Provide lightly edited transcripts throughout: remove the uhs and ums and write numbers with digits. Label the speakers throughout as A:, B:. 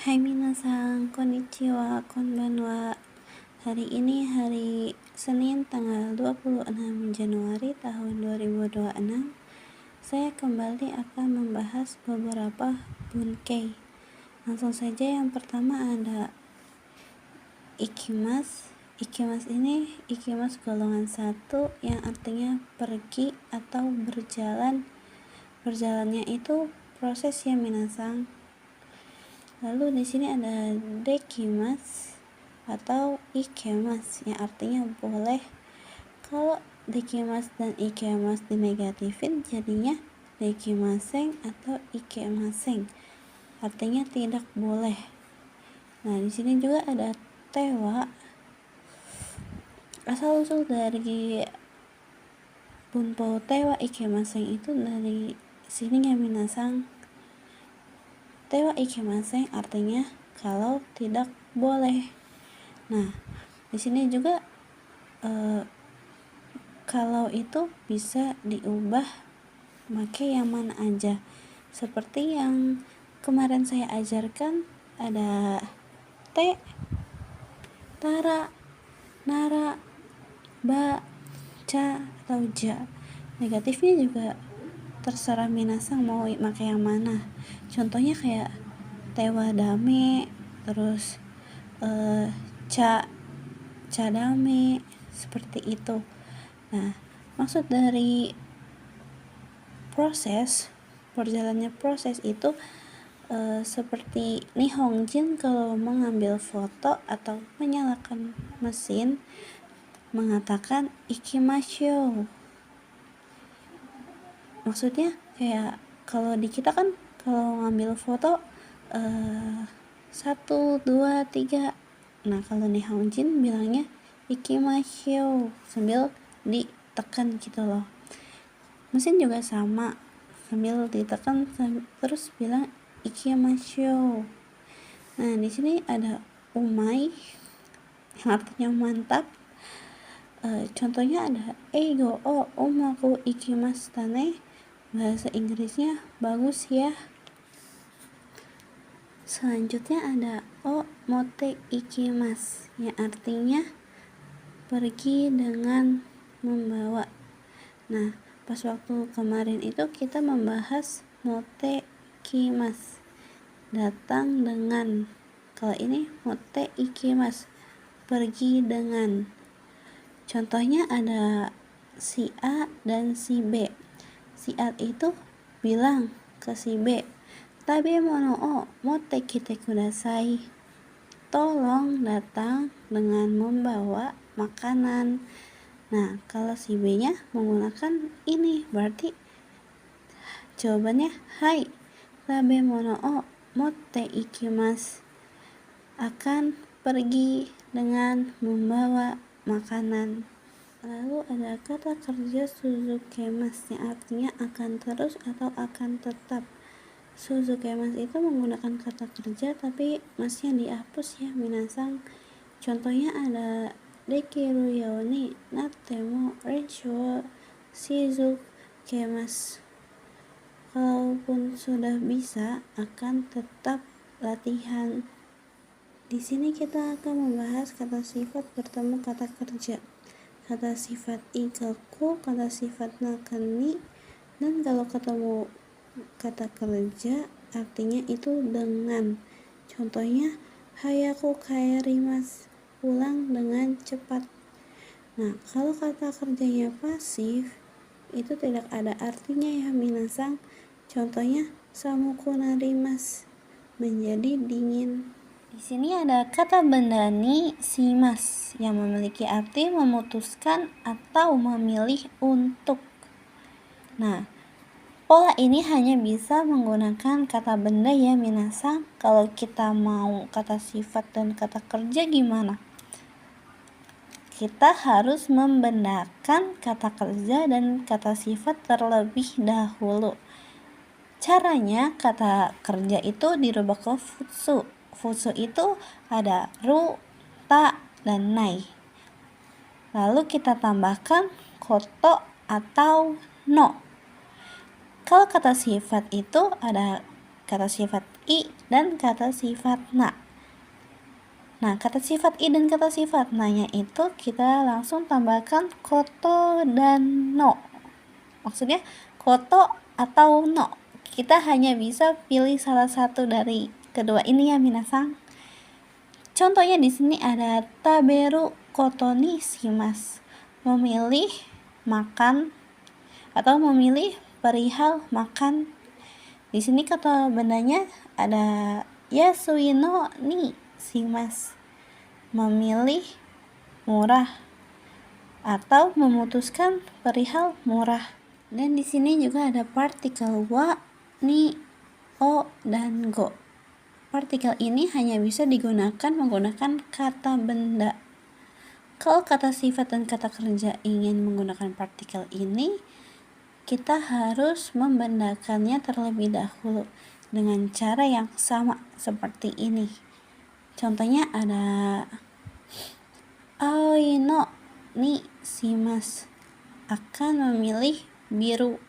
A: Hai minasan, konnichiwa, konbanwa. Hari ini hari Senin tanggal 26 Januari tahun 2026. Saya kembali akan membahas beberapa bunkei. Langsung saja, yang pertama ada ikimas. Ikimas ini ikimas golongan 1 yang artinya pergi atau berjalan. Berjalannya itu proses ya minasan. Lalu di sini ada dekimas atau ikemas yang artinya boleh. Kalau dekimas dan ikemas dinegatifin jadinya dekimaseng atau ikemaseng, artinya tidak boleh. Nah, di sini juga ada tewa. Asal usul dari bunpo tewa ikemaseng itu dari sini ya minasan. Tewa ikemaseng artinya kalau tidak boleh. Nah, di sini juga kalau itu bisa diubah pakai yang mana aja. Seperti yang kemarin saya ajarkan, ada te, tara, nara, ba, ca, atau ja. Negatifnya juga terserah minasan mau pakai yang mana. Contohnya kayak tewa dame, terus cadame, seperti itu. Nah, maksud dari perjalannya proses itu seperti Nihongjin kalau mengambil foto atau menyalakan mesin mengatakan ikimashou. Maksudnya kayak kalau di kita kan kalau ngambil foto 1, 2, 3. Nah, kalau Nihongjin bilangnya ikimashou sambil ditekan gitu loh. Mesin juga sama, sambil ditekan terus bilang ikimashou. Nah, di sini ada umai yang artinya mantap. Contohnya ada eigo o umaku ikimashita ne. Bahasa Inggrisnya bagus ya. Selanjutnya ada o mote ikimasu yang artinya pergi dengan membawa. Nah, pas waktu kemarin itu kita membahas mote ikimasu, datang dengan. Kalau ini mote ikimasu, pergi dengan. Contohnya ada si A dan si B. Si A itu bilang ke si B, tabemono o motte kite kudasai. Tolong datang dengan membawa makanan. Nah, kalau si B-nya menggunakan ini, berarti jawabannya hai, tabemono o motte ikimasu, akan pergi dengan membawa makanan. Lalu ada kata kerja suzukemas yang artinya akan terus atau akan tetap. Suzukemas itu menggunakan kata kerja tapi masnya dihapus ya minasan. Contohnya ada dekiru yo ni natte mo renshu wo shizukemas. Kalaupun sudah bisa akan tetap latihan. Di sini kita akan membahas kata sifat bertemu kata kerja. Kata sifat igaku, kata sifat nakani, dan kalau ketemu kata kerja artinya itu dengan. Contohnya hayaku kaerimasu, pulang dengan cepat. Nah, kalau kata kerjanya pasif itu tidak ada artinya ya minasan. Contohnya samuku narimasu, menjadi dingin. Di sini ada kata benda ni shimas yang memiliki arti memutuskan atau memilih untuk. Nah, pola ini hanya bisa menggunakan kata benda ya minasan. Kalau kita mau kata sifat dan kata kerja gimana? Kita harus membendakan kata kerja dan kata sifat terlebih dahulu. Caranya kata kerja itu dirubah ke futsu. Futsu itu ada ru, ta, dan nai. Lalu kita tambahkan koto atau no. Kalau kata sifat itu ada kata sifat i dan kata sifat na. Nah, kata sifat i dan kata sifat na-nya itu kita langsung tambahkan koto dan no. Maksudnya koto atau no. Kita hanya bisa pilih salah satu dari kedua ini ya minasang. Contohnya di sini ada taberu koto ni shimasu. Memilih makan atau memilih perihal makan. Di sini kata bendanya ada yasui no ni shimasu. Memilih murah atau memutuskan perihal murah. Dan di sini juga ada partikel wa, ni, o, dan go. Partikel ini hanya bisa digunakan menggunakan kata benda. Kalau kata sifat dan kata kerja ingin menggunakan partikel ini, kita harus membendakannya terlebih dahulu dengan cara yang sama seperti ini. Contohnya ada aoi no ni shimasu, akan memilih biru.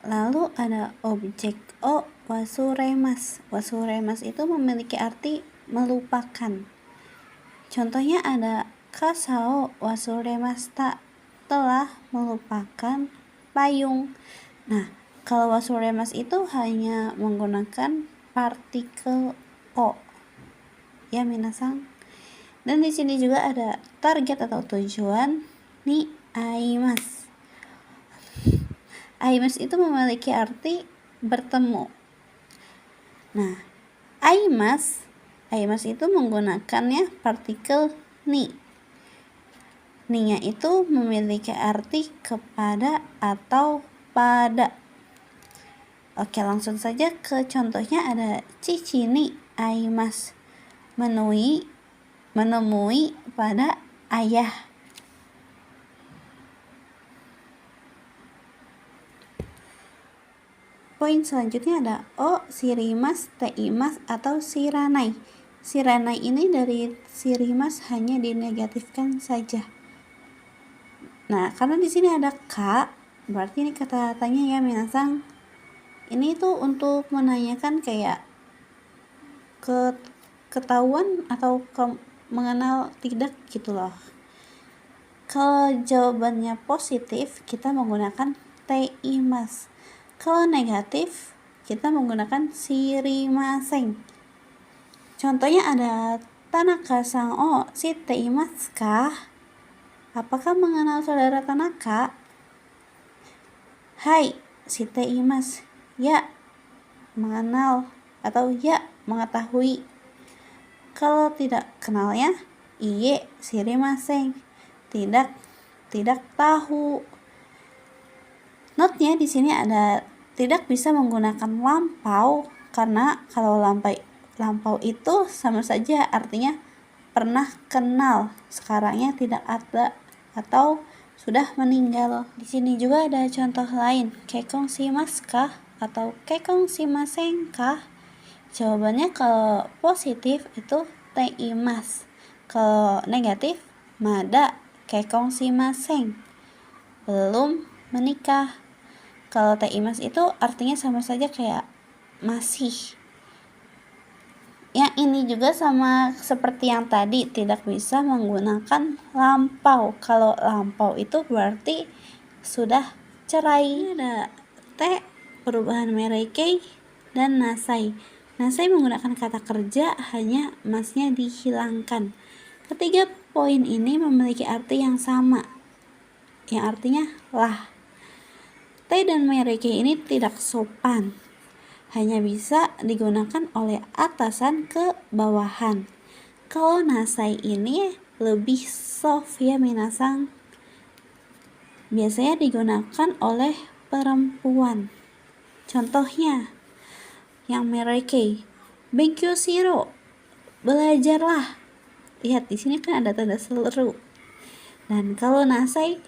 A: Lalu ada objek o wasuremasu. Wasuremasu itu memiliki arti melupakan. Contohnya ada kasao wasuremashita, telah melupakan payung. Nah, kalau wasuremasu itu hanya menggunakan partikel o. Ya minasang. Dan di sini juga ada target atau tujuan ni aimasu. Aimasu itu memiliki arti bertemu. Nah, aimasu itu menggunakannya partikel ni. Ni-nya itu memiliki arti kepada atau pada. Oke, langsung saja ke contohnya. Ada chichi ni aimasu. Menemui pada ayah. Poin selanjutnya ada o shirimasu, teimasu, atau shiranai. Shiranai ini dari shirimasu hanya dinegatifkan saja. Nah, karena di sini ada ka, berarti ini kata tanya ya minasang. Ini tuh untuk menanyakan kayak ketahuan atau mengenal tidak gitu loh. Kalau jawabannya positif, kita menggunakan teimasu. Kalau negatif, kita menggunakan shirimasen. Contohnya ada Tanaka-san o shiteimasu ka? Apakah mengenal saudara Tanaka? Hai, shiteimasu. Ya, mengenal atau ya, mengetahui. Kalau tidak kenal ya, iye shirimasen. Tidak tahu. Note-nya di sini ada tidak bisa menggunakan lampau, karena kalau lampau itu sama saja artinya pernah kenal, sekarangnya tidak ada atau sudah meninggal. Di sini juga ada contoh lain, kekong shimasu ka atau kekong shimasen ka? Jawabannya kalau positif itu teimasu. Kalau negatif mada kekong shimasen, belum menikah. Kalau teimasu itu artinya sama saja kayak masih. Yang ini juga sama seperti yang tadi, tidak bisa menggunakan lampau. Kalau lampau itu berarti sudah cerai. Ada te, perubahan merekei, dan nasai. Nasai menggunakan kata kerja, hanya masnya dihilangkan. Ketiga poin ini memiliki arti yang sama, yang artinya lah. Te dan mereke ini tidak sopan, hanya bisa digunakan oleh atasan ke bawahan. Kalau nasai ini lebih soft ya minasang, biasanya digunakan oleh perempuan. Contohnya yang mereke, benkyou shiro, belajarlah. Lihat di sini kan ada tanda seru. Dan kalau nasai,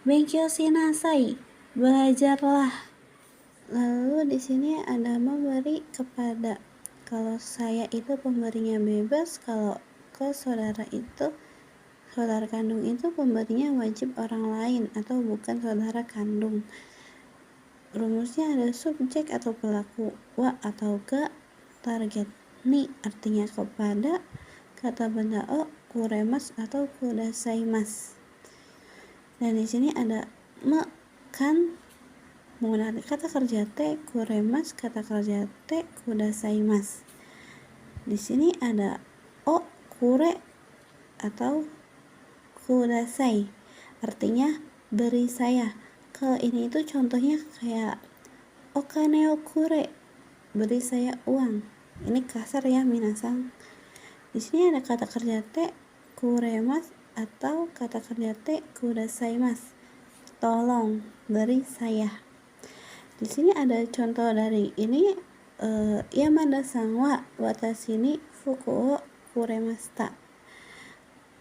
A: benkyou shinasai, belajarlah. Lalu di sini ada memberi kepada. Kalau saya itu pemberinya bebas, kalau ke saudara kandung itu pemberinya wajib orang lain atau bukan saudara kandung. rumusnya ada subjek atau pelaku, wa atau ga, target, ni artinya kepada, kata benda o, kuremas atau kudasaimasu. Dan di sini ada me, kan, menggunakan kata kerja te, kuremas, kata kerja te, kudasaimasu. Di sini ada o, kure atau kudasai, artinya beri saya. Kalau ini itu contohnya kayak okane o kure, beri saya uang. Ini kasar ya minasang. Di sini ada kata kerja te, kuremas atau kata kerja te, kudasaimasu, tolong, beri saya. Di sini ada contoh dari ini, Yamada-san wa watashi ni fuku o kuremashita.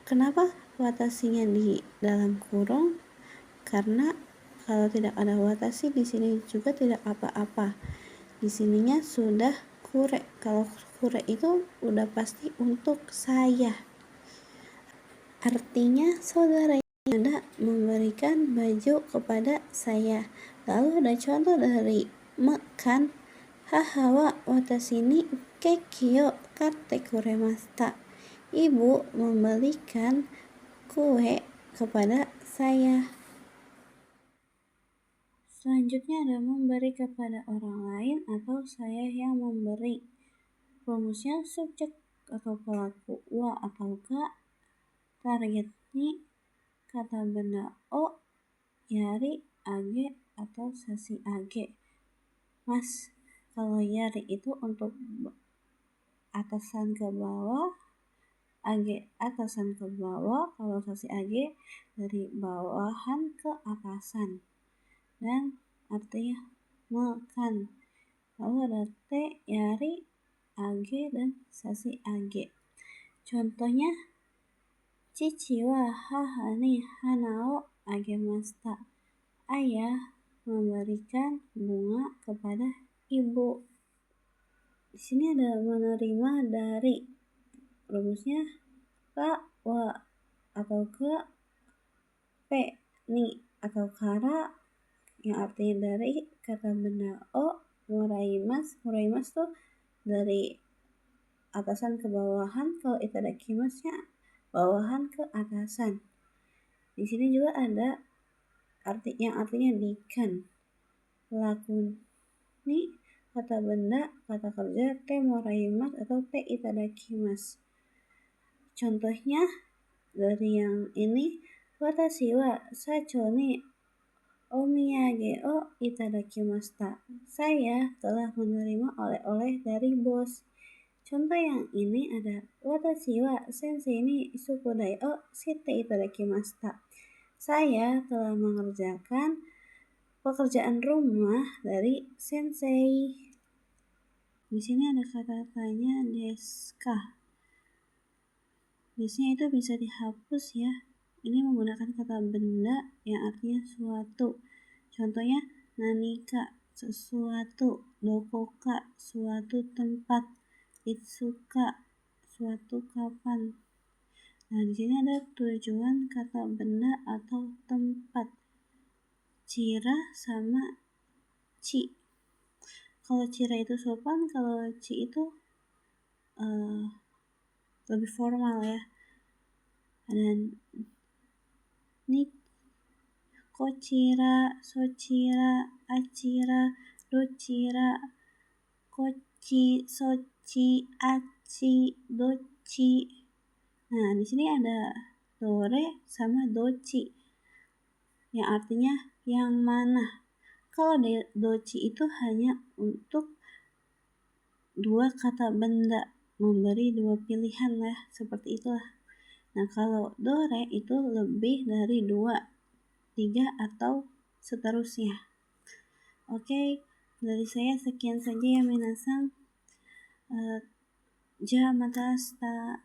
A: Kenapa watasinya di dalam kurung? Karena kalau tidak ada watashi di sini juga tidak apa-apa. Di sininya sudah kure. Kalau kure itu udah pasti untuk saya. Artinya saudara Yamada memberikan baju kepada saya. Lalu ada contoh dari me, kan, haha wa watashi ni keki o katte kuremashita. Ibu membelikan kue kepada saya. Selanjutnya ada memberi kepada orang lain atau saya yang memberi. Rumusnya subjek atau pelaku, wa atau ga, target ni, kata benda o, yari, age atau sasi age. Mas, kalau yari itu untuk atasan ke bawah, age atasan ke bawah, kalau sasi age dari bawahan ke atasan. Dan artinya makan. Lalu ada te, yari, age, dan sasi age. Contohnya, Cici wa haha ni hana o agemashita. Ayah memberikan bunga kepada ibu. Di sini ada menerima dari. Rumusnya ka, wa atau ke, pe, ni atau kara, yang artinya dari, kata benda o, muraimasu. Muraimasu tuh dari atasan ke bawahan, kalau itadakimasu-nya bawahan ke atasan. Di sini juga ada yang artinya dikan. Pelaku ni, kata benda, kata kerja te muraimasu atau te itadakimasu. Contohnya dari yang ini, watashi wa sacho ni omiyage o itadakimashita. Saya telah menerima oleh-oleh dari bos. Contoh yang ini ada watashi wa sensei ni sukudai o shite itadakimashita. Saya telah mengerjakan pekerjaan rumah dari sensei. Di sini ada kata tanya desu ka. Biasanya itu bisa dihapus ya. Ini menggunakan kata benda yang artinya suatu. Contohnya nanika, sesuatu, dokoka, suatu tempat, itsuka, suatu kapan. Nah, di sini ada tujuan kata benda atau tempat. Cira sama ci. Kalau cira itu sopan, kalau ci itu lebih formal ya. Dan ni, kochira, sochira, achira, dochira, kochi, sochi, achi, dochi. Nah, di sini ada dore sama dochi, yang artinya yang mana. Kalau dochi itu hanya untuk dua kata benda, memberi dua pilihan lah, seperti itulah. Nah, kalau dore itu lebih dari 2, 3 atau seterusnya. Oke, dari saya sekian saja ya minasang. Ja mata shita.